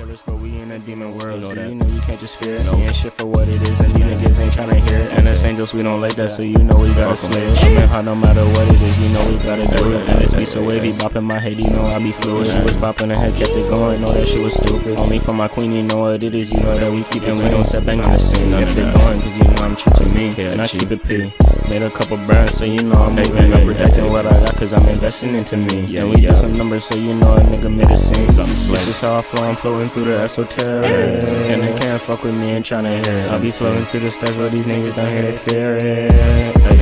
But we in a demon world, so you know you can't just fear it. Seeing shit for what it is, and these niggas ain't tryna hear it. And us angels, we don't like that, so you know we gotta slay it. Coming hard no matter what it is, you know we gotta do it. And this be so wavy, bopping my head, you know I be fluid. She was bopping her head, kept it going, know that shit was stupid. Only for my queen, you know what it is, you know that we keep it. And we don't set bang on the scene, kept it going, cause you know I'm true to me. And I keep it P. Made a couple brands, so you know I'm moving up, protecting what I got, cause I'm investing into me. And we do some numbers, so you know a nigga made a scene. This is how I flow, I'm flowing through the esoteric. And they can't fuck with me and tryna hear it. I be flowing through the steps where these niggas don't hear it, fear it.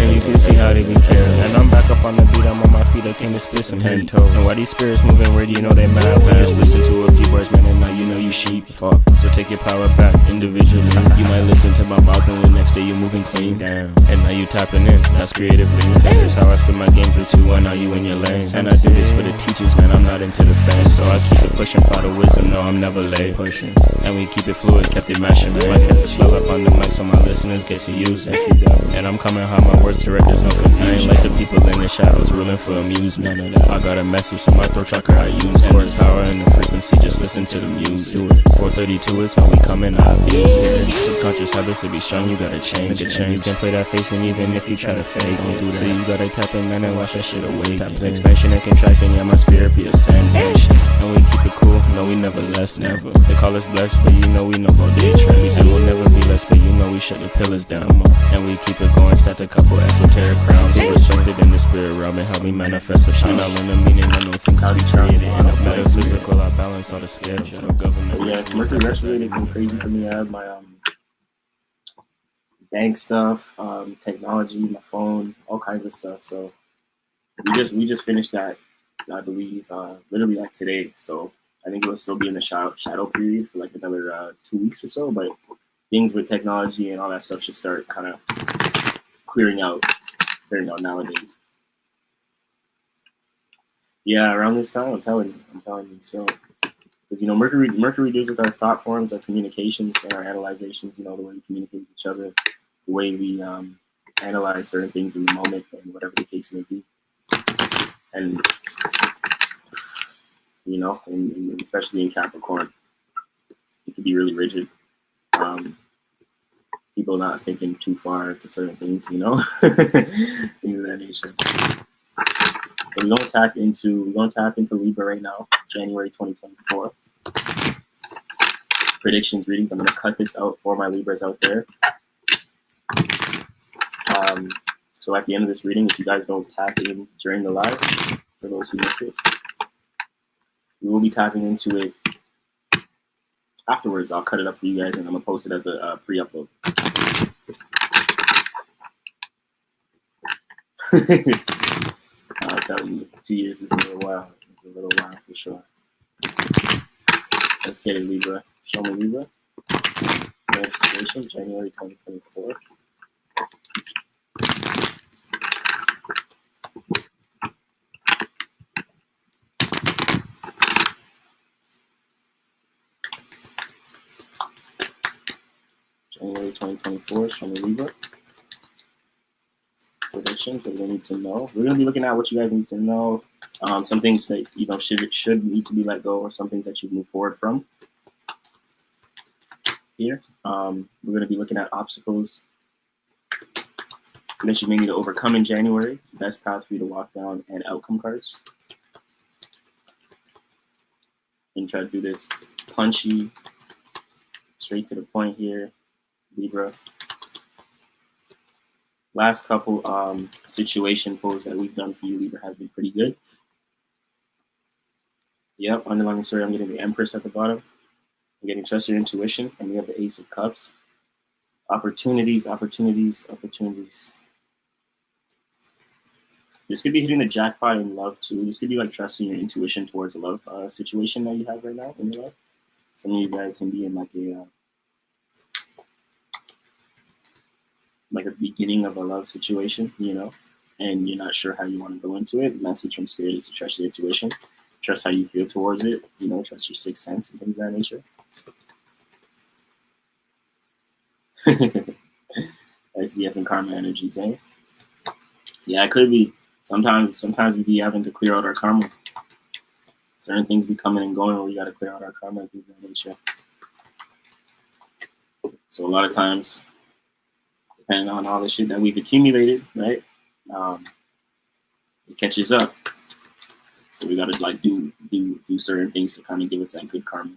And you can see how they be caring. And I'm back up on the beat, I'm on my feet, I came to split some heat. And why these spirits moving weird, you know they mad. Just listen to a few words, man, and now you know you sheep. Fuck, so take your power back individually. You might listen to my bars and the next day you moving clean. Damn. And now you tapping in, that's creatively. This is how I spin my games with you, and now you in your lane. And I do this for the teachers, man, I'm not into the fans. So I keep it pushing for the wisdom, no, I'm never late. Pushing. And we keep it fluid, kept it mashing, man. I cast a spell up on the mic so my listeners get to use it. And I'm coming hard, my words direct, there's no confusion. Like the people in the shadows ruling for amusement. I got a message, so my throat chakra I use. Horsepower and the frequency, just listen to the music. 432 is how we come and I abuse it. Subconscious habits to be strong, you gotta change it. You can play that face and even if you try to fake it. So you gotta tap in, man, and watch that shit awake. Expansion and contraction, yeah, my spirit be ascendant. And we keep it cool, no, we never less, never. They call us blessed, but you know we know about the trend. And we'll never be less, but you know we shut the pillars down. And we keep it going, start a couple esoteric crowns. We're restricted in the spirit realm and help me manifest a shine. I learn the meaning of no things we created. And the metaphysical, I balance all the scales. Yeah, Mercury retrograde has been crazy for me. I have my bank stuff, technology, my phone, all kinds of stuff. So we just finished that, I believe, literally like today. So I think it will still be in the shadow period for like another 2 weeks or so. But things with technology and all that stuff should start kind of clearing out nowadays. Yeah, around this time, I'm telling you. So, because you know, Mercury deals with our thought forms, our communications, and our analyzations. You know, the way we communicate with each other, the way we analyze certain things in the moment, and whatever the case may be. And you know, and especially in Capricorn, it can be really rigid. People not thinking too far to certain things, you know, things of that nature. So we're gonna tap into Libra right now, January 2024. Predictions, readings. I'm gonna cut this out for my Libras out there. So at the end of this reading, if you guys don't tap in during the live, for those who miss it, we will be tapping into it afterwards. I'll cut it up for you guys, and I'm gonna post it as a pre-upload. I'll tell you, 2 years is a little while. It's a little while for sure. Let's get it, Libra. Show me Libra. Transformation, January 2024. January 2024, show me Libra. Predictions that we need to know. We're going to be looking at what you guys need to know. Some things that, you know, should need to be let go, or some things that you move forward from. Here, we're going to be looking at obstacles that you may need to overcome in January. Best path for you to walk down, and outcome cards. And try to do this punchy, straight to the point here, Libra. Last couple situation pulls that we've done for you, Libra, have been pretty good. Yep, underlining story, I'm getting the Empress at the bottom. I'm getting trust your intuition, and we have the Ace of Cups. Opportunities. This could be hitting the jackpot in love too. This could be like trusting your intuition towards a love situation that you have right now in your life. Some of you guys can be in like a beginning of a love situation, you know, and you're not sure how you want to go into it. The message from Spirit is to trust your intuition, trust how you feel towards it, you know, trust your sixth sense and things of that nature. XDF and karma energies, eh? Yeah, it could be. Sometimes we be having to clear out our karma. certain things be coming and going, or we got to clear out our karma and things of that nature. So a lot of times, depending on all the shit that we've accumulated, right, it catches up. So we got to like do certain things to kind of give us that good karma.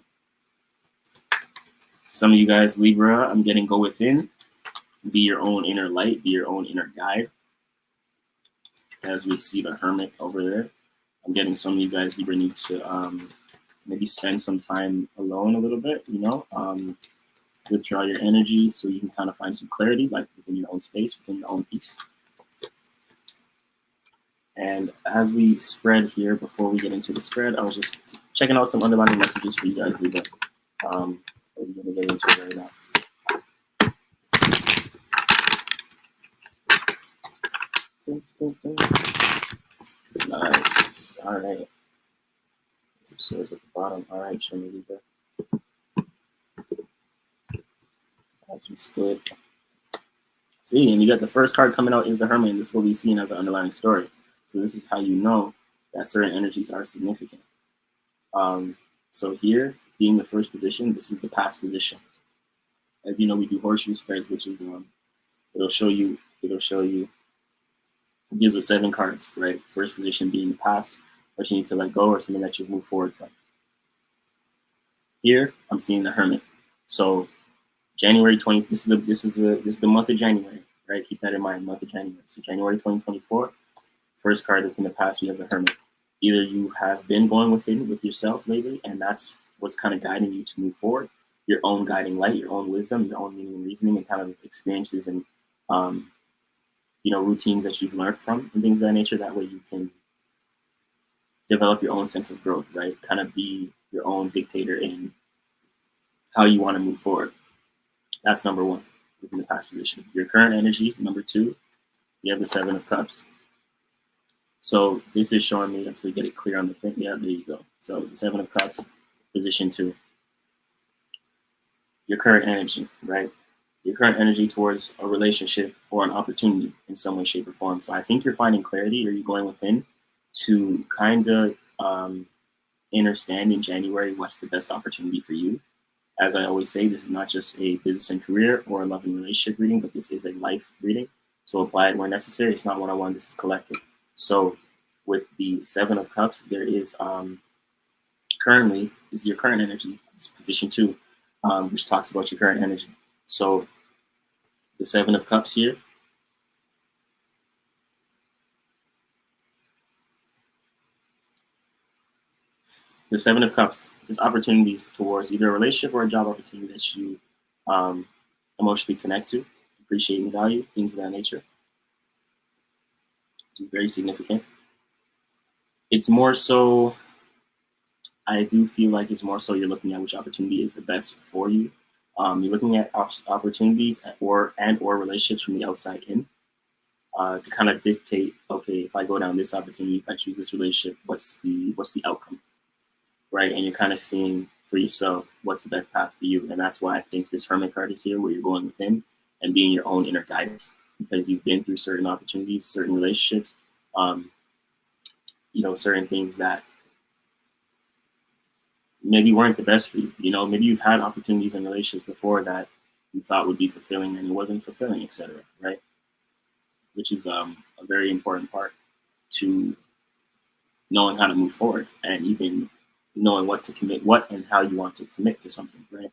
Some of you guys, Libra, I'm getting go within. Be your own inner light. Be your own inner guide. As we see the Hermit over there, I'm getting some of you guys, Libra, need to maybe spend some time alone a little bit, you know, withdraw your energy so you can kind of find some clarity, like within your own space, within your own peace. And as we spread here, before we get into the spread, I was just checking out some underlying messages for you guys, Libra. We're going to get into it right now. Nice. All right. Some swords at the bottom. All right, show me Libra. That's been split. See, and you got the first card coming out is the Hermit, and this will be seen as an underlying story. So this is how you know that certain energies are significant. So here, being the first position, this is the past position. As you know, we do horseshoe spreads, which is it'll show you, it gives us 7 cards, right? First position being the past, what you need to let go, or something that you've moved forward from. Here, I'm seeing the Hermit. So January 20, this is the month of January, right? Keep that in mind, month of January. So January 2024, first card within the past, we have the Hermit. Either you have been going within with yourself lately, and that's what's kind of guiding you to move forward, your own guiding light, your own wisdom, your own meaning and reasoning, and kind of experiences and you know, routines that you've learned from and things of that nature. That way you can develop your own sense of growth, right? Kind of be your own dictator in how you want to move forward. That's number 1 within the past position. Your current energy, number 2, you have the 7 of Cups. So this is showing me, so you get it clear on the thing. Yeah, there you go. So the 7 of Cups, position 2. Your current energy, right? Your current energy towards a relationship or an opportunity in some way, shape, or form. So I think you're finding clarity, or you're going within to kind of understand in January what's the best opportunity for you. As I always say, this is not just a business and career or a love and relationship reading, but this is a life reading. So apply it where necessary. It's not one-on-one, this is collective. So with the 7 of Cups, there is currently is your current energy, it's position 2, which talks about your current energy. So the 7 of Cups here, the 7 of Cups is opportunities towards either a relationship or a job opportunity that you emotionally connect to, appreciate and value, things of that nature. It's very significant. It's more so, I do feel like it's more so you're looking at which opportunity is the best for you. You're looking at opportunities or relationships from the outside in to kind of dictate, okay, if I go down this opportunity, if I choose this relationship, what's the outcome, right? And you're kind of seeing for yourself what's the best path for you. And that's why I think this Hermit card is here, where you're going within and being your own inner guidance, because you've been through certain opportunities, certain relationships, you know, certain things that maybe weren't the best for you. You know, maybe you've had opportunities and relationships before that you thought would be fulfilling and it wasn't fulfilling, etc. Right? Which is a very important part to knowing how to move forward and even knowing what to commit, what and how you want to commit to something, right?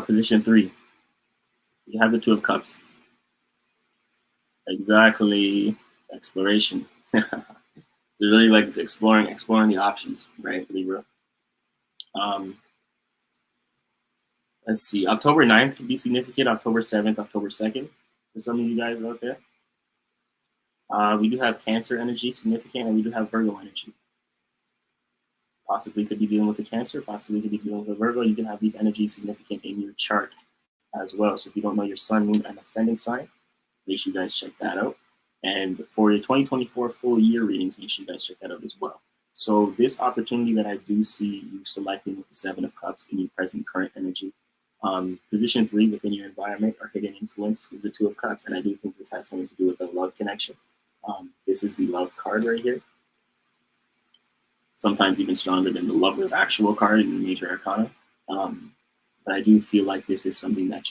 Position 3, you have the 2 of Cups. Exactly, exploration. So really like it's exploring the options, right, Libra? Let's see, October 9th could be significant, October 7th, October 2nd, for some of you guys out there. We do have Cancer energy significant, and we do have Virgo energy. Possibly could be dealing with the Cancer, possibly could be dealing with the Virgo. You can have these energies significant in your chart as well. So if you don't know your sun, moon, and ascendant sign, make sure you guys check that out. And for your 2024 full year readings, make sure you guys check that out as well. So this opportunity that I do see you selecting with the 7 of Cups in your present current energy, position 3 within your environment or hidden influence is the 2 of Cups. And I do think this has something to do with the love connection. This is the love card right here. sometimes even stronger than the Lover's actual card in the major arcana. But I do feel like this is something that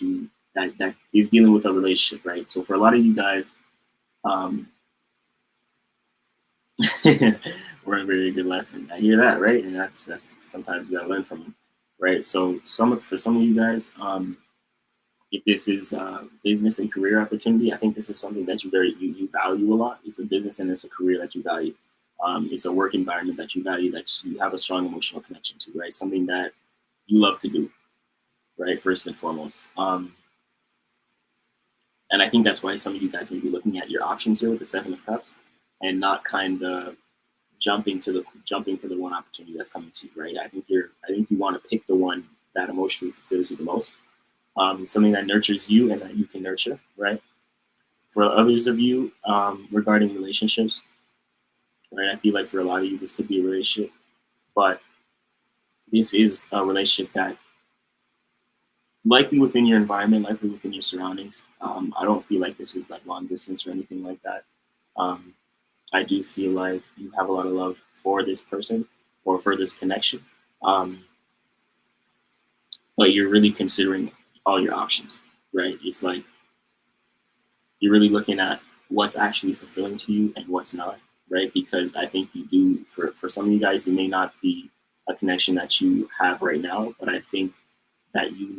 that is dealing with a relationship, right? So for a lot of you guys, we're a very good lesson. I hear that, right? And that's sometimes you gotta learn from them, right? So for some of you guys, if this is a business and career opportunity, I think this is something that you value a lot. It's a business and it's a career that you value. It's a work environment that you value, that you have a strong emotional connection to, right? Something that you love to do, right? First and foremost. And I think that's why some of you guys may be looking at your options here with the Seven of Cups and not kind of jumping to the one opportunity that's coming to you, right? I think you want to pick the one that emotionally fulfills you the most. Something that nurtures you and that you can nurture, right? For others of you, regarding relationships, right? I feel like for a lot of you, this could be a relationship, but this is a relationship that likely within your environment, likely within your surroundings. I don't feel like this is like long distance or anything like that. I do feel like you have a lot of love for this person or for this connection, but you're really considering all your options, right? It's like you're really looking at what's actually fulfilling to you and what's not, right? Because I think you do, for some of you guys, it may not be a connection that you have right now, but I think that you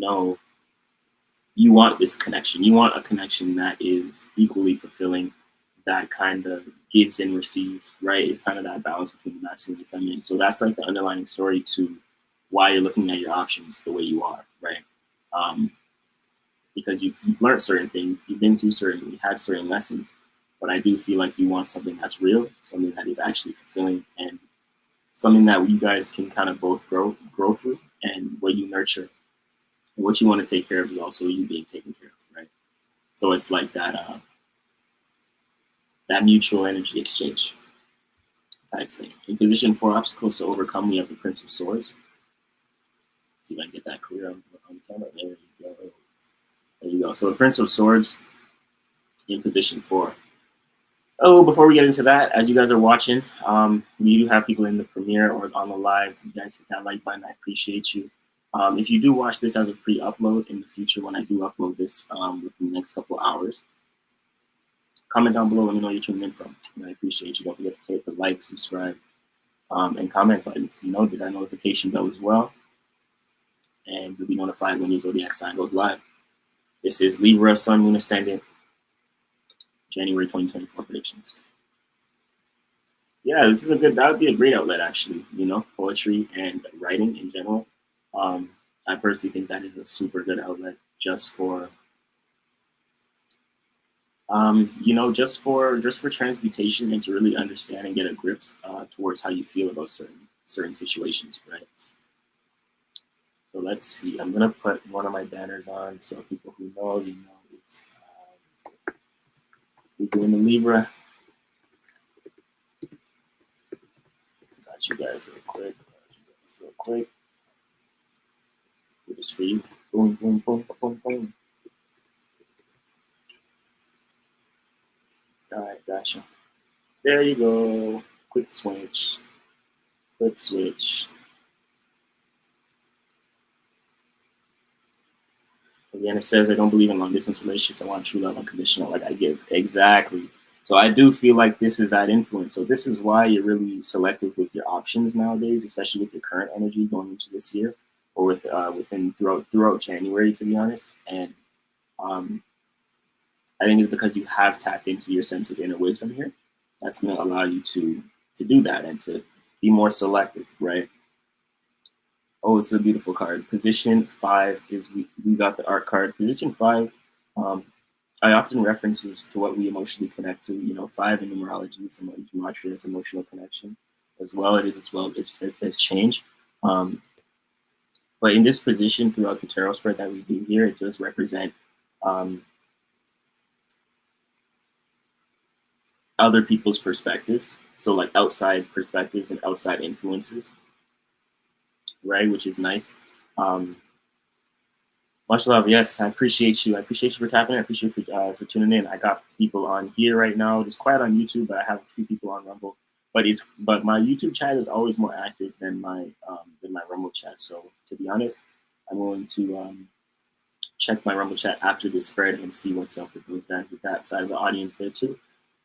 want this connection. You want a connection that is equally fulfilling, that kind of gives and receives, right? It's kind of that balance between the masculine and the feminine. So that's like the underlying story to why you're looking at your options the way you are, right? Because you've learned certain things, you've been through you had certain lessons, but I do feel like you want something that's real, something that is actually fulfilling, and something that you guys can kind of both grow through, and what you nurture and what you want to take care of is also you being taken care of, right? So it's like that mutual energy exchange type thing. In position 4, obstacles to overcome, we have the Prince of Swords. Let's see if I can get that clear on the camera. There you go. There you go. So the Prince of Swords in position 4. Oh, before we get into that, as you guys are watching, we do have people in the premiere or on the live. You guys hit that like button. I appreciate you. If you do watch this as a pre-upload in the future, when I do upload this within the next couple of hours, comment down below. Let me know you're tuning in from. And I appreciate you. Don't forget to hit the like, subscribe, and comment buttons. Hit that notification bell as well. And you'll be notified when your zodiac sign goes live. This is Libra, Sun, Moon, Ascendant, January 2024 predictions. Yeah, that would be a great outlet, actually, poetry and writing in general. I personally think that is a super good outlet just for, just for transmutation and to really understand and get a grip towards how you feel about certain situations, right? So let's see. I'm gonna put one of my banners on so people who know, it's we're doing the Libra. Got you guys real quick. Do this for you. Boom, boom, boom, boom, boom. All right, gotcha. There you go. Quick switch. Again, it says I don't believe in long distance relationships. I want true love unconditional, like I give. Exactly. So I do feel like this is that influence. So this is why you're really selective with your options nowadays, especially with your current energy going into this year, or throughout January, to be honest. And I think it's because you have tapped into your sense of inner wisdom here. That's going to allow you to do that and to be more selective, right? Oh, it's a beautiful card. Position 5 is we got the art card. Position 5, I often references to what we emotionally connect to. 5 in numerology, some gematria is emotional connection as well. It is as well as change. But in this position, throughout the tarot spread that we do here, it does represent other people's perspectives. So like outside perspectives and outside influences. Right, which is nice. Much love. Yes, I appreciate you. I appreciate you for tapping in. I appreciate you for tuning in. I got people on here right now. It's quiet on YouTube, but I have a few people on Rumble. but my YouTube chat is always more active than my Rumble chat. So to be honest, I'm going to check my Rumble chat after this spread and see what's up with those guys, with that side of the audience there too.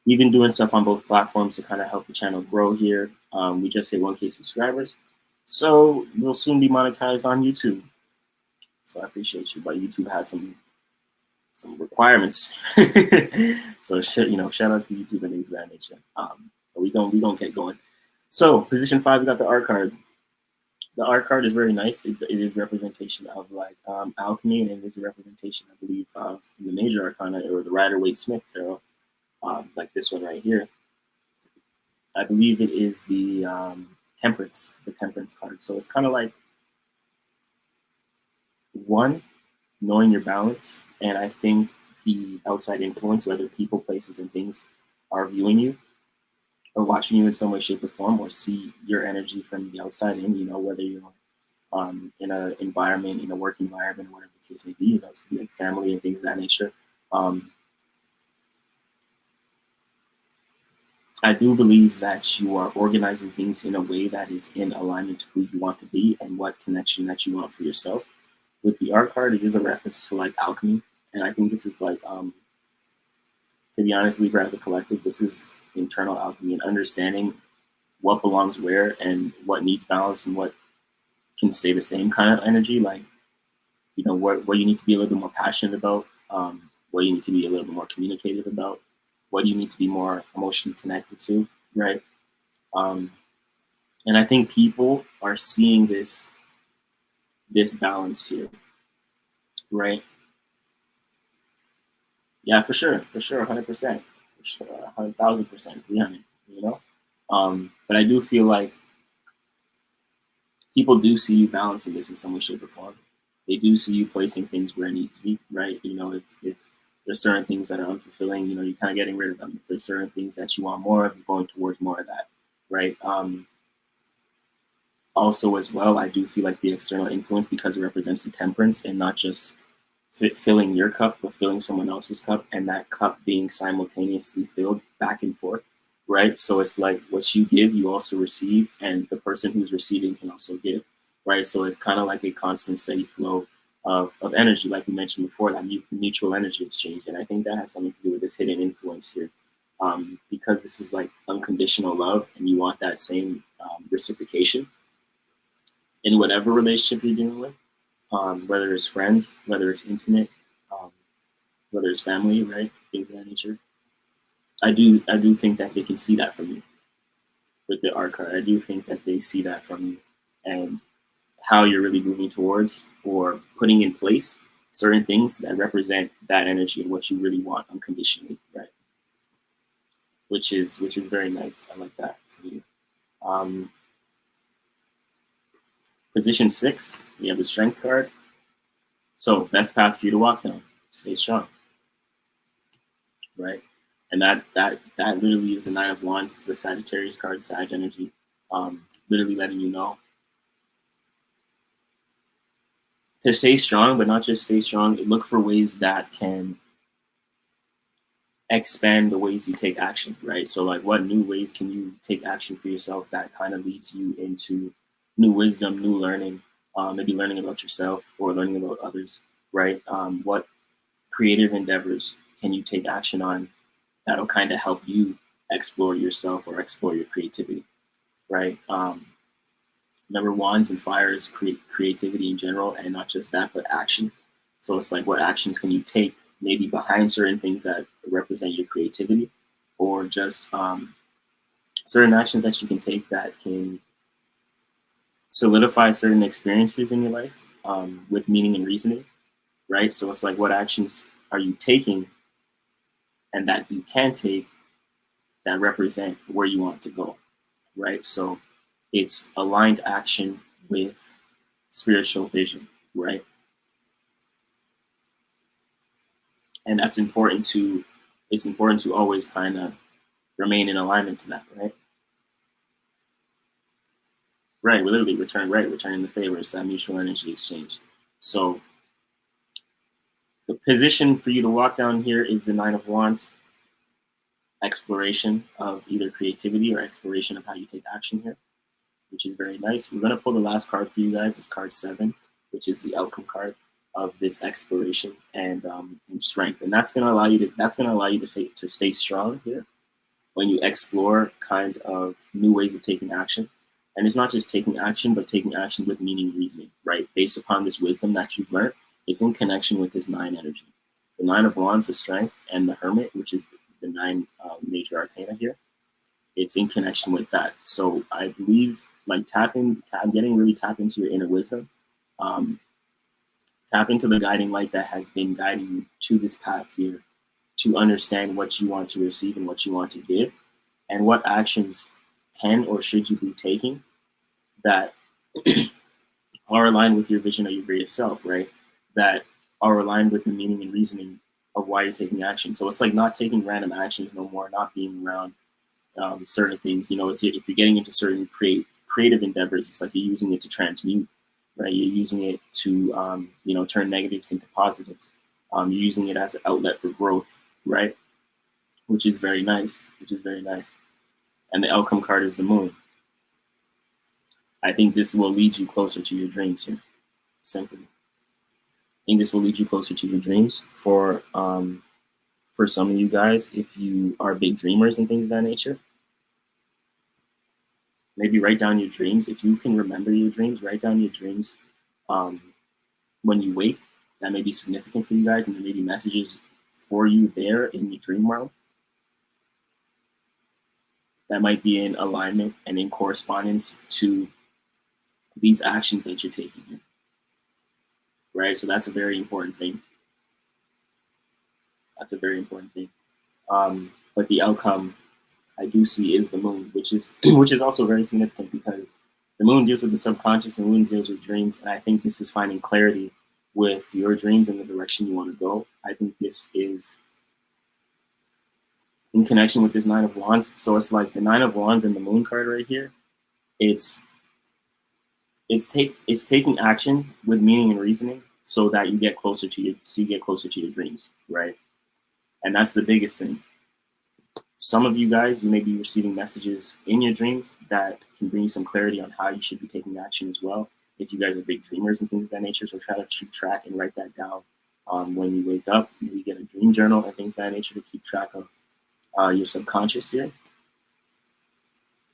We've been doing stuff on both platforms to kind of help the channel grow here. We just hit 1K subscribers, so we'll soon be monetized on YouTube. So I appreciate you, but YouTube has some requirements. So shout out to YouTube and things of that nature. But we don't get going. So position 5, we got the art card. The art card is very nice. It is representation of like alchemy, and it is a representation, I believe, of the major arcana or the Rider-Waite-Smith tarot, like this one right here. I believe it is the temperance card. So it's kind of like, one, knowing your balance, and I think the outside influence, whether people, places, and things are viewing you or watching you in some way, shape, or form, or see your energy from the outside in, whether you're in an environment, in a work environment, or whatever the case may be, it could be like family and things of that nature. I do believe that you are organizing things in a way that is in alignment to who you want to be and what connection that you want for yourself. With the art card, it is a reference to like alchemy, and I think this is like, to be honest, Libra as a collective, this is internal alchemy and understanding what belongs where and what needs balance and what can stay the same kind of energy. Like, what you need to be a little bit more passionate about, what you need to be a little bit more communicative about, what do you need to be more emotionally connected to, right? And I think people are seeing this balance here, right? Yeah, for sure, 100%, for sure, 100,000%, 300, But I do feel like people do see you balancing this in some way, shape, or form. They do see you placing things where it needs to be, right? If there's certain things that are unfulfilling, you're kind of getting rid of them. If there's certain things that you want more of, you're going towards more of that, right? Also, as well, I do feel like the external influence, because it represents the temperance and not just filling your cup, but filling someone else's cup, and that cup being simultaneously filled back and forth, right? So it's like what you give, you also receive, and the person who's receiving can also give, right? So it's kind of like a constant, steady flow of energy, like we mentioned before, that mutual energy exchange. And I think that has something to do with this hidden influence here, because this is like unconditional love, and you want that same reciprocation in whatever relationship you're dealing with. Whether it's friends, whether it's intimate, whether it's family, right? Things of that nature. I do think that they can see that from you with the art card. I do think that they see that from you and how you're really moving towards or putting in place certain things that represent that energy and what you really want unconditionally, right? Which is very nice. I like that for you. Position 6, we have the strength card. So best path for you to walk down, stay strong, right? And that literally is the 9 of Wands. It's the Sagittarius card, Sag energy, literally letting you know to stay strong, but not just stay strong. Look for ways that can expand the ways you take action, right? So like, what new ways can you take action for yourself that kind of leads you into new wisdom, new learning, maybe learning about yourself or learning about others, right? What creative endeavors can you take action on that'll kind of help you explore yourself or explore your creativity, right? Remember, wands and fire is creativity in general, and not just that, but action. So it's like, what actions can you take maybe behind certain things that represent your creativity, or just certain actions that you can take that can solidify certain experiences in your life with meaning and reasoning, right? So it's like, what actions are you taking and that you can take that represent where you want to go, right? So it's aligned action with spiritual vision, right? And that's important to, it's important to always kind of remain in alignment to that, right? Right, we literally returning the favor. It's that mutual energy exchange. So the position for you to walk down here is the 9 of Wands. exploration of either creativity or exploration of how you take action here, which is very nice. We're going to pull the last card for you guys. It's card 7, which is the outcome card of this exploration and strength. And that's going to allow you to stay strong here when you explore kind of new ways of taking action. And it's not just taking action, but taking action with meaning and reasoning, right? Based upon this wisdom that you've learned, it's in connection with this 9 energy. The 9 of Wands is strength, and the Hermit, which is the 9 major arcana here, it's in connection with that. So I believe like getting really tap into your inner wisdom, tap into the guiding light that has been guiding you to this path here to understand what you want to receive and what you want to give, and what actions can or should you be taking that are aligned with your vision of your greatest self, right? That are aligned with the meaning and reasoning of why you're taking action. So it's like not taking random actions no more, not being around certain things. You know, if you're getting into certain creative endeavors, it's like you're using it to transmute, right? You're using it to, turn negatives into positives. You're using it as an outlet for growth, right? Which is very nice, And the outcome card is the Moon. I think this will lead you closer to your dreams here, simply. I think this will lead you closer to your dreams for some of you guys, if you are big dreamers and things of that nature. Maybe write down your dreams. If you can remember your dreams, write down your dreams when you wake. That may be significant for you guys, and there may be messages for you there in your dream realm that might be in alignment and in correspondence to these actions that you're taking here, right? So that's a very important thing. But the outcome I do see is the Moon, which is also very significant, because the Moon deals with the subconscious and the Moon deals with dreams. And I think this is finding clarity with your dreams and the direction you want to go. I think this is in connection with this 9 of Wands. So it's like the 9 of Wands and the Moon card right here. It's taking action with meaning and reasoning so that you get closer to your dreams, right? And that's the biggest thing. Some of you guys, you may be receiving messages in your dreams that can bring you some clarity on how you should be taking action as well. If you guys are big dreamers and things of that nature, so try to keep track and write that down when you wake up. Maybe get a dream journal and things of that nature to keep track of your subconscious here.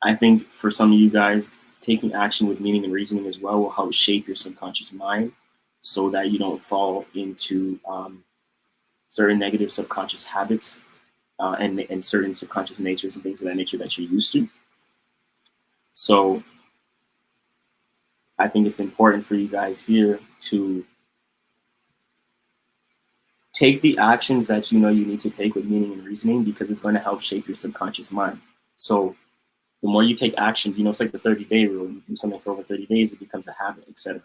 I think for some of you guys, taking action with meaning and reasoning as well will help shape your subconscious mind so that you don't fall into certain negative subconscious habits and certain subconscious natures and things of that nature that you're used to. So I think it's important for you guys here to take the actions that you know you need to take with meaning and reasoning, because it's going to help shape your subconscious mind. So the more you take action, it's like the 30-day rule. You do something for over 30 days, it becomes a habit, etc.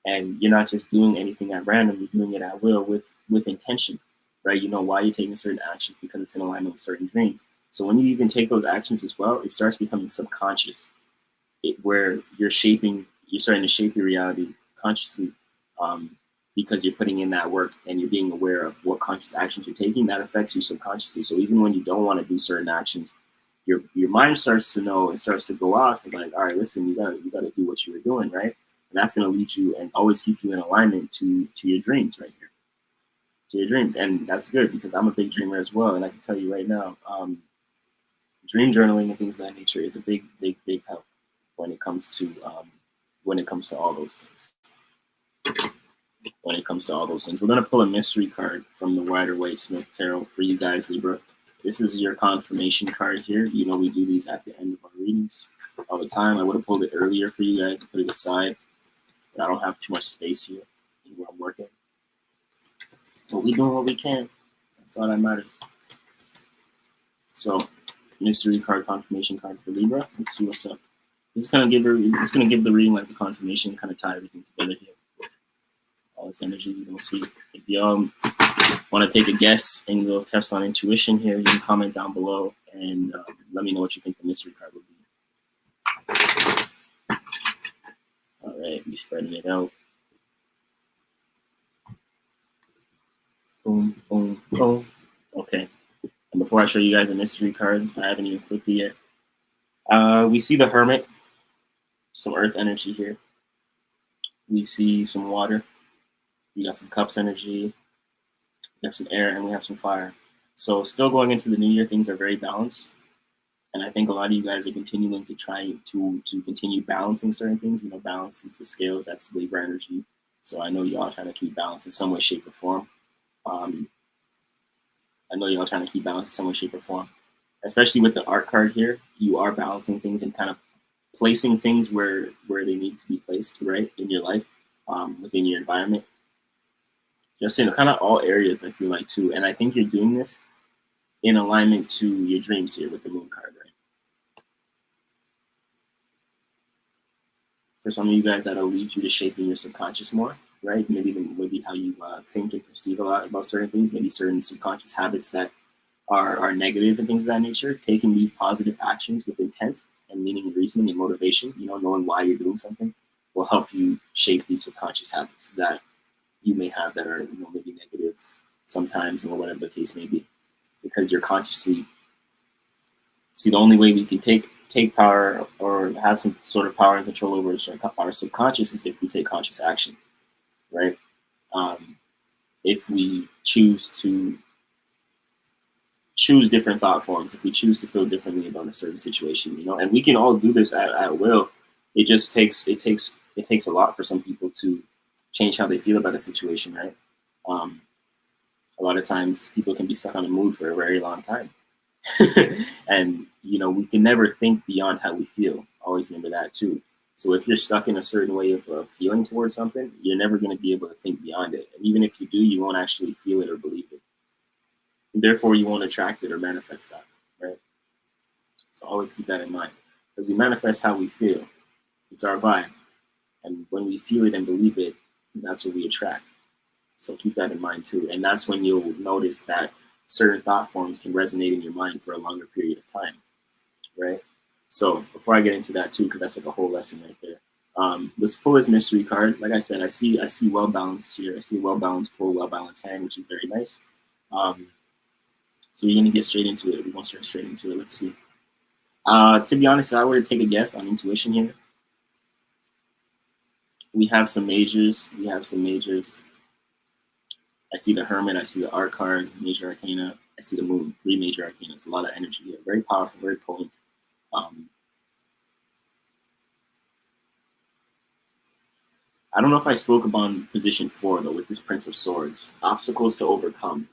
And you're not just doing anything at random, you're doing it at will with intention, right? You know why you're taking certain actions, because it's in alignment with certain dreams. So when you even take those actions as well, it starts becoming subconscious, where you're starting to shape your reality consciously, because you're putting in that work and you're being aware of what conscious actions you're taking. That affects you subconsciously. So even when you don't want to do certain actions, your mind starts to know, it starts to go off and like, all right, listen, you gotta do what you were doing, right? And that's gonna lead you and always keep you in alignment to your dreams right here. To your dreams. And that's good, because I'm a big dreamer as well. And I can tell you right now, dream journaling and things of that nature is a big help when it comes to all those things. We're going to pull a mystery card from the Rider-Waite Smith Tarot for you guys, Libra. This is your confirmation card here. You know we do these at the end of our readings all the time. I would have pulled it earlier for you guys to put it aside, but I don't have too much space here where I'm working. But we're doing what we can. That's all that matters. So, mystery card, confirmation card for Libra. Let's see what's up. It's gonna give the reading like the confirmation, kind of tie everything together here. All this energy you don't see. If y'all want to take a guess and a little test on intuition here, you can comment down below and let me know what you think the mystery card would be. All right, be spreading it out. Boom, boom, boom. Okay. And before I show you guys a mystery card, I haven't even flipped it yet. We see the Hermit, some earth energy here. We see some water. We got some cups energy. We have some air, and we have some fire. So still going into the new year, things are very balanced. And I think a lot of you guys are continuing to try to continue balancing certain things. You know, balance is the scales, that's the Libra energy. So I know y'all trying to keep balance in some way, shape, or form. I know y'all trying to keep balance in some way, shape, or form. Especially with the art card here, you are balancing things and kind of placing things where they need to be placed, right, in your life, within your environment. Just in kind of all areas, I feel like, too. And I think you're doing this in alignment to your dreams here with the moon card, right? For some of you guys, that'll lead you to shaping your subconscious more, right? Maybe how you think and perceive a lot about certain things, maybe certain subconscious habits that are negative and things of that nature. Taking these positive actions with intent and meaning and reasoning and motivation, you know, knowing why you're doing something, will help you shape these subconscious habits that you may have that are, you know, maybe negative sometimes, or whatever the case may be, because you're consciously. See, the only way we can take power or have some sort of power and control over our subconscious is if we take conscious action, right? If we choose different thought forms, if we choose to feel differently about a certain situation, you know, and we can all do this at will. It just takes a lot for some people to change how they feel about a situation, right? A lot of times people can be stuck on a mood for a very long time. And, you know, we can never think beyond how we feel. Always remember that too. So if you're stuck in a certain way of feeling towards something, you're never going to be able to think beyond it. And even if you do, you won't actually feel it or believe it. And therefore, you won't attract it or manifest that, right? So always keep that in mind. Because we manifest how we feel. It's our vibe. And when we feel it and believe it, that's what we attract. So keep that in mind too. And that's when you'll notice that certain thought forms can resonate in your mind for a longer period of time, right? So before I get into that too, because that's like a whole lesson right there. Let's pull this mystery card. Like I said, I see well balanced here. I see well balanced pull, well balanced hand, which is very nice. So you're gonna get straight into it. We're gonna start straight into it. Let's see. To be honest, if I were to take a guess on intuition here, we have some majors. I see the Hermit, I see the Art card, Major Arcana, I see the Moon, 3 major arcana. It's a lot of energy here. Very powerful, very potent. I don't know if I spoke about position 4, though, with this Prince of Swords. Obstacles to overcome,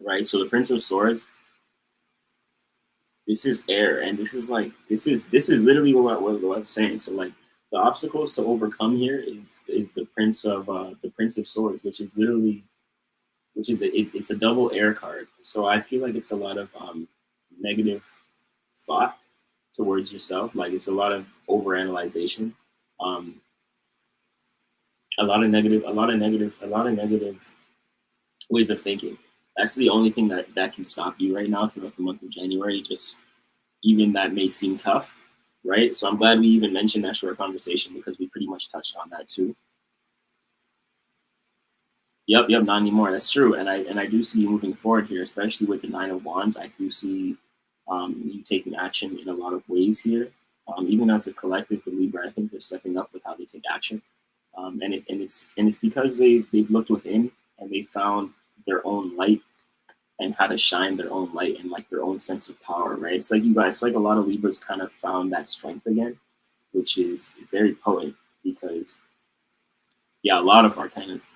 right? So the Prince of Swords, this is air, and this is literally what I was saying. So, like, the obstacles to overcome here is the Prince of Swords, which is literally, it's a double air card. So I feel like it's a lot of negative thought towards yourself. Like, it's a lot of overanalyzation, a lot of negative ways of thinking. That's the only thing that can stop you right now throughout the month of January. Just even that may seem tough, right? So I'm glad we even mentioned that short conversation, because we pretty much touched on that too. Yep, not anymore. That's true, and I do see you moving forward here, especially with the 9 of Wands. I do see you taking action in a lot of ways here. Even as a collective, the Libra, I think they're stepping up with how they take action, and it's because they've looked within and they found their own light and how to shine their own light and like their own sense of power, right? It's like it's like a lot of Libras kind of found that strength again, which is very potent, because a lot of arcanas.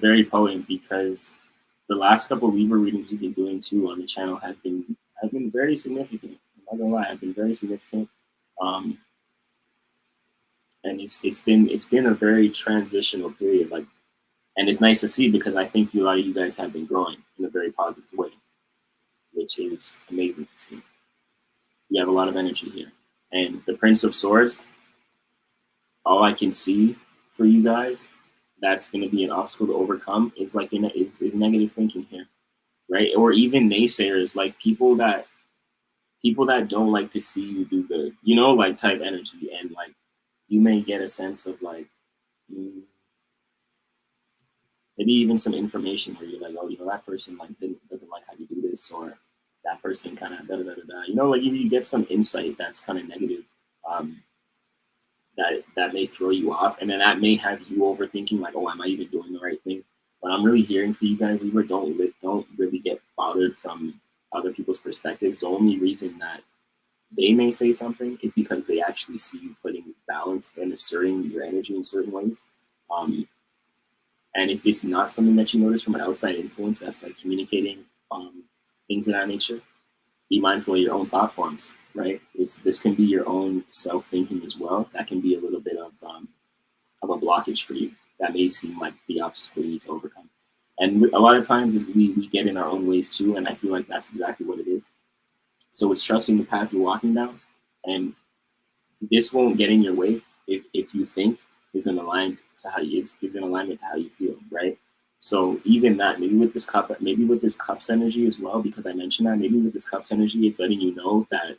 Very potent, because the last couple of Libra readings we've been doing too on the channel have been very significant. I'm not gonna lie, have been very significant. And it's been a very transitional period, like, and it's nice to see, because I think a lot of you guys have been growing in a very positive way, which is amazing to see. You have a lot of energy here, and the Prince of Swords. All I can see for you guys that's going to be an obstacle to overcome is like is negative thinking here, right? Or even naysayers, like people that don't like to see you do good, you know, like type energy. And like, you may get a sense of like, maybe even some information where you're like, oh, you know, that person like doesn't like how you do this, or that person kind of da da da da da. You know, like you get some insight that's kind of negative, that may throw you off, and then that may have you overthinking, like, oh, am I even doing the right thing? But I'm really hearing for you guys, Libra, don't really get bothered from other people's perspectives. The only reason that they may say something is because they actually see you putting balance and asserting your energy in certain ways. And if it's not something that you notice from an outside influence that's like communicating things of that nature, be mindful of your own thought forms, right? This can be your own self-thinking as well. That can be a little bit of a blockage for you. That may seem like the obstacle you need to overcome. And a lot of times we get in our own ways too, and I feel like that's exactly what it is. So it's trusting the path you're walking down, and this won't get in your way if you think is in alignment to how you feel, right? So even that, maybe with this cup's energy as well, because I mentioned that, maybe with this cup's energy, it's letting you know that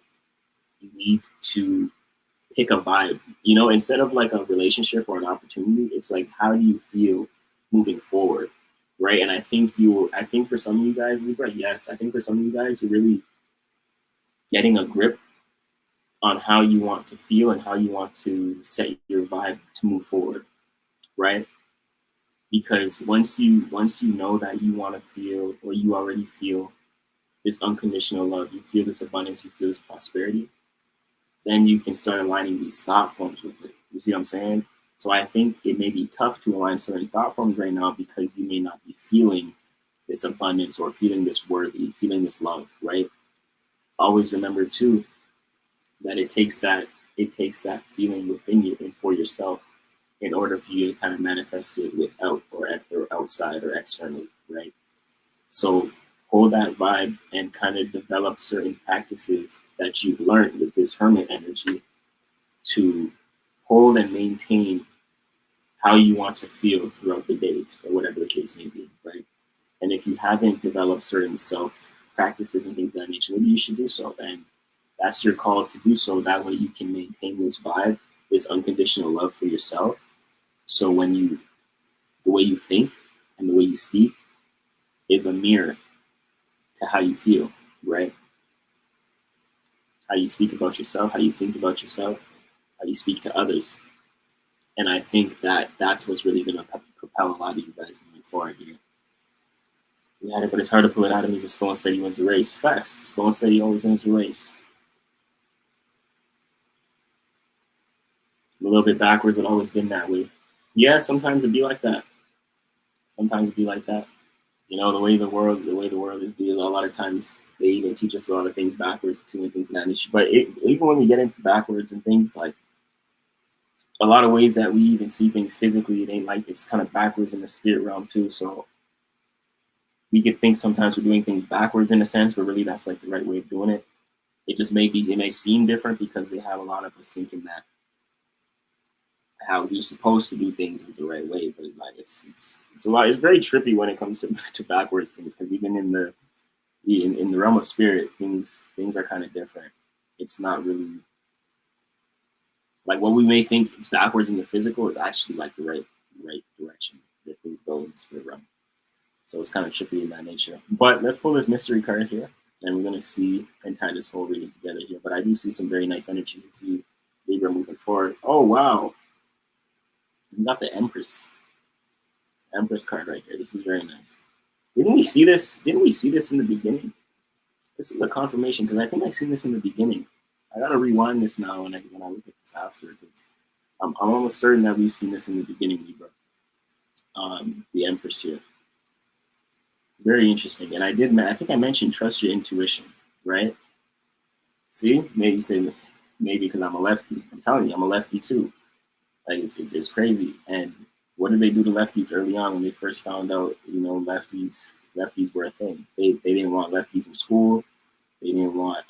you need to pick a vibe, you know, instead of like a relationship or an opportunity, it's like, how do you feel moving forward, right? And I think for some of you guys, Libra, yes, I think for some of you guys, you're really getting a grip on how you want to feel and how you want to set your vibe to move forward, right? Because once you know that you want to feel, or you already feel, this unconditional love, you feel this abundance, you feel this prosperity, then you can start aligning these thought forms with it. You see what I'm saying? So I think it may be tough to align certain thought forms right now because you may not be feeling this abundance or feeling this worthy, feeling this love, right? Always remember too that it takes that feeling within you and for yourself in order for you to kind of manifest it without or outside or externally, right? So hold that vibe and kind of develop certain practices that you've learned with this hermit energy to hold and maintain how you want to feel throughout the days, or whatever the case may be, right? And if you haven't developed certain self practices and things of that nature, maybe you should do so. And that's your call to do so. That way you can maintain this vibe, this unconditional love for yourself. So the way you think and the way you speak is a mirror to how you feel, right? How you speak about yourself, how you think about yourself, how you speak to others. And I think that that's what's really going to propel a lot of you guys moving forward here. We had it, but it's hard to pull it out of me. But slow and steady wins the race. Facts. Slow and steady always wins the race. A little bit backwards, but always been that way. Yeah, sometimes it'd be like that. Sometimes it'd be like that. You know, the way the world is, a lot of times they even teach us a lot of things backwards too, and things of that nature. But even when we get into backwards and things, like a lot of ways that we even see things physically, it ain't like it's kind of backwards in the spirit realm too. So we could think sometimes we're doing things backwards in a sense, but really that's like the right way of doing it. It may seem different because they have a lot of us thinking that how we're supposed to do things is the right way, but like it's a lot. It's very trippy when it comes to backwards things, because even in the realm of spirit, things are kind of different. It's not really like what we may think is backwards in the physical is actually like the right direction that things go in the spirit realm. So it's kind of trippy in that nature. But let's pull this mystery card here, and we're gonna see and tie this whole reading together here. But I do see some very nice energy for you, Libra, moving forward. Oh wow. We got the Empress card right here. This is very nice. Didn't we see this in the beginning? This is a confirmation, because I think I've seen this in the beginning. I gotta rewind this now when I look at this after, because I'm almost certain that we've seen this in the beginning, Libra. The Empress here. Very interesting. And I think I mentioned trust your intuition, right? See, maybe because I'm a lefty. I'm telling you, I'm a lefty too. Like it's crazy. And what did they do to lefties early on when they first found out, you know, lefties were a thing? They didn't want lefties in school. They didn't want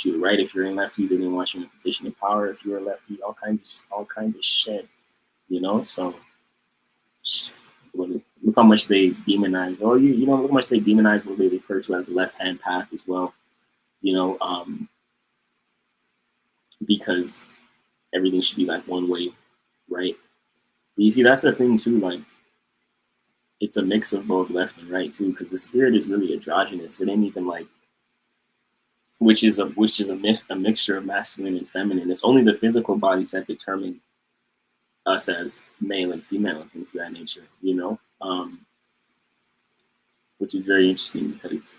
you to write if you're in lefty. They didn't want you in a position of power if you were a lefty. All kinds of shit, you know. So look how much they demonize. Oh, you know, look how much they demonize what they refer to as the left-hand path as well. You know, because everything should be like one way, right? But you see, that's the thing too. Like, it's a mix of both left and right too, because the spirit is really androgynous. It ain't even like, which is a mixture of masculine and feminine. It's only the physical bodies that determine us as male and female and things of that nature, you know, which is very interesting because,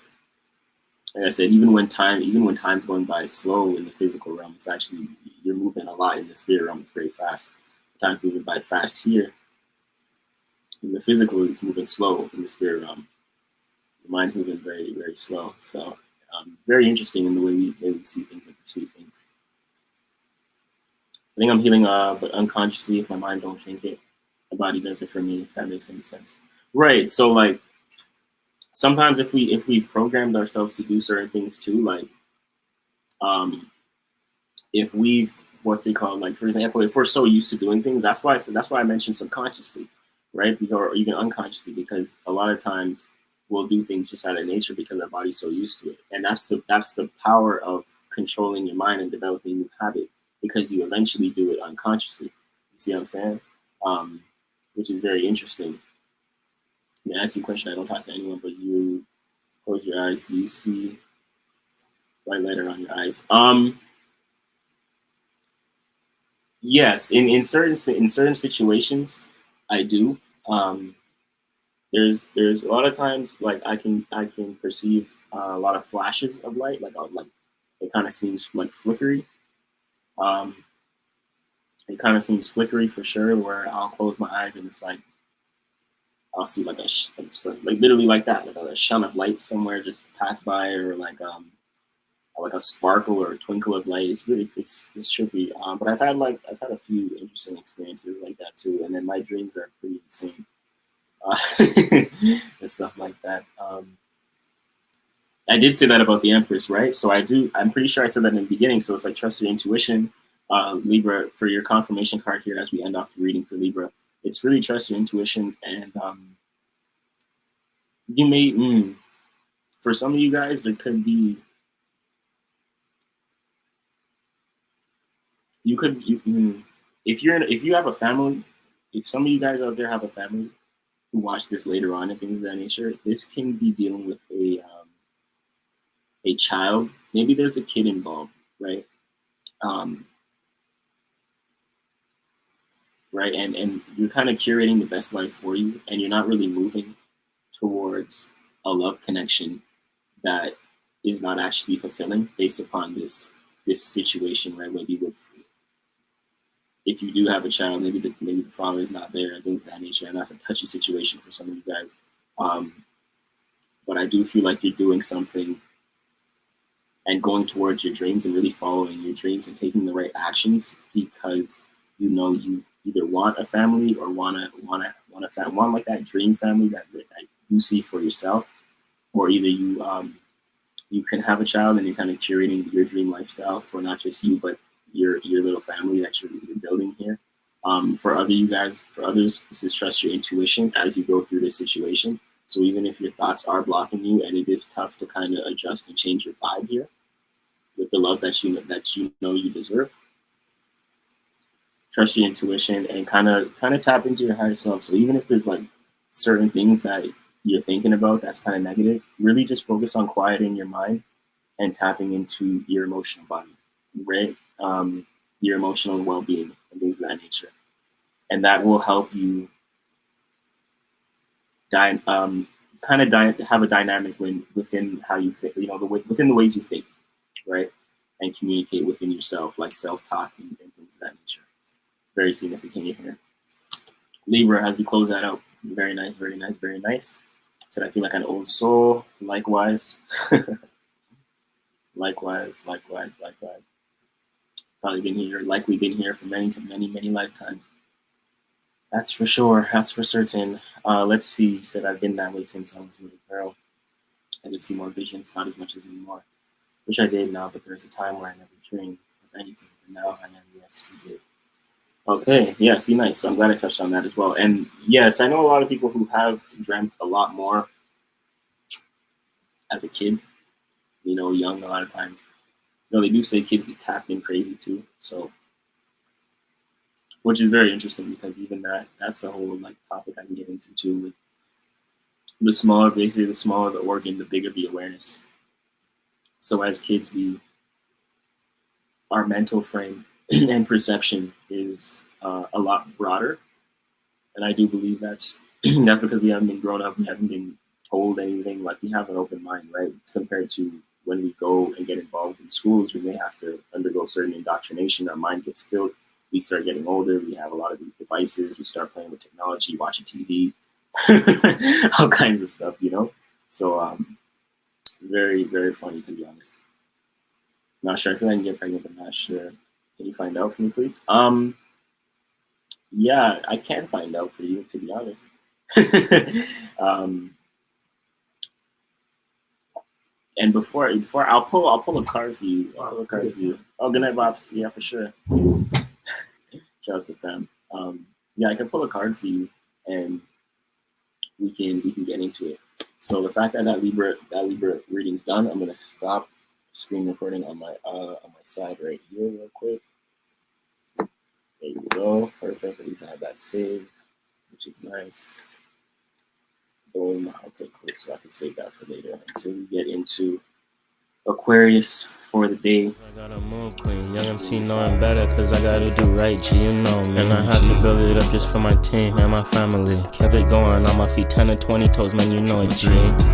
like I said, even when time's going by slow in the physical realm, it's actually, you're moving a lot in the spirit realm. It's very fast. Time's moving by fast here. In the physical, it's moving slow in the spirit realm. The mind's moving very, very slow. So very interesting in the way we see things and perceive things. I think I'm healing, but unconsciously, if my mind don't think it, the body does it for me, if that makes any sense. Right. So like sometimes if we've programmed ourselves to do certain things too, like if we've, what's it called? Like, for example, if we're so used to doing things, that's why I mentioned subconsciously, right? Or even unconsciously, because a lot of times we'll do things just out of nature because our body's so used to it. And that's the power of controlling your mind and developing a new habit, because you eventually do it unconsciously. You see what I'm saying? Which is very interesting. I'm gonna ask you a question. I don't talk to anyone, but you close your eyes. Do you see white light around your eyes? Yes, in certain situations, I do. There's a lot of times like I can perceive a lot of flashes of light, like it kind of seems like flickery. It kind of seems flickery for sure, where I'll close my eyes and it's like I'll see like like literally like that, like a shun of light somewhere just pass by, or like a sparkle or a twinkle of light. It's really it's trippy. But I've had a few interesting experiences like that too, and then my dreams are pretty insane and stuff like that. I did say that about the Empress, right? So I'm pretty sure I said that in the beginning. So it's like trust your intuition, Libra, for your confirmation card here as we end off the reading for Libra. It's really trust your intuition, and you may for some of you guys there could be. If you have a family, if some of you guys out there have a family who watch this later on and things of that nature, this can be dealing with a child. Maybe there's a kid involved, right? Right, and you're kind of curating the best life for you, and you're not really moving towards a love connection that is not actually fulfilling based upon this situation, right? Maybe with, if you do have a child, maybe the father is not there, and things of that nature, and that's a touchy situation for some of you guys. But I do feel like you're doing something and going towards your dreams and really following your dreams and taking the right actions, because you know you either want a family or want like that dream family that you see for yourself, or either you can have a child and you're kind of curating your dream lifestyle for not just you but your little family that you're building here. For others, this is trust your intuition as you go through this situation. So even if your thoughts are blocking you, and it is tough to kind of adjust and change your vibe here with the love that you know you deserve, trust your intuition and kind of tap into your higher self. So even if there's like certain things that you're thinking about that's kind of negative, really just focus on quieting your mind and tapping into your emotional body, right? Your emotional well-being and things of that nature, and that will help you have a dynamic within how you think, within the ways you think, right? And communicate within yourself, like self-talk and things of that nature. Very significant here. Libra, as we close that out, very nice, very nice, very nice. Said I feel like an old soul. Likewise. likewise. Likely been here for many lifetimes. That's for sure. That's for certain. Let's see. You said I've been that way since I was a little girl. I could see more visions, not as much as anymore. Wish I did now, but there's a time where I never dreamed of anything. But now I am. Yes, you did. Okay. Yeah. See, nice. So I'm glad I touched on that as well. And yes, I know a lot of people who have dreamt a lot more as a kid. Young a lot of times. They do say kids get tapped in crazy too. So, which is very interesting because even that's a whole like topic I can get into too, with the smaller the organ, the bigger the awareness. So as kids, our mental frame and perception is a lot broader, and I do believe that's because we haven't been grown up, we haven't been told anything. Like, we have an open mind, right? Compared to when we go and get involved in schools, we may have to undergo certain indoctrination. Our mind gets filled. We start getting older. We have a lot of these devices. We start playing with technology, watching TV, all kinds of stuff, you know? So very, very funny, to be honest. Not sure. I feel like I can get pregnant, but not sure. Can you find out for me, please? Yeah, I can find out for you, to be honest. And before I'll pull a card for you. I'll pull a card for you. Oh, good night, Bobs. Yeah, for sure. Shout out to the fam. Yeah, I can pull a card for you, and we can get into it. So the fact that that Libra reading's done, I'm gonna stop screen recording on my side right here real quick. There you go. Perfect. At least I have that saved, which is nice. Boom. Okay, cool. So I can save that for later until we get into Aquarius for the day. I gotta move clean, young MC knowing better, cause I gotta do right, G, you know me. And I had to build it up just for my team and my family. Kept it going on my feet, 10 to 20 toes, man, you know it, G.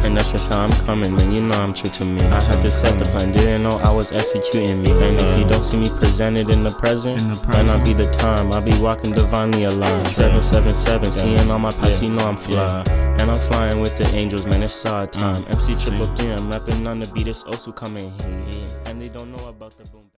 And that's just how I'm coming, man, you know I'm true to me. I had to set the plan, didn't know I was executing me. And if you don't see me presented in the present, might not be the time, I'll be walking divinely alive. 777, seeing all my past, you know I'm fly. And I'm flying with the angels, man, it's saw time. MC triple 3, I'm rapping on the beat, it's also coming here. And they don't know about the boom.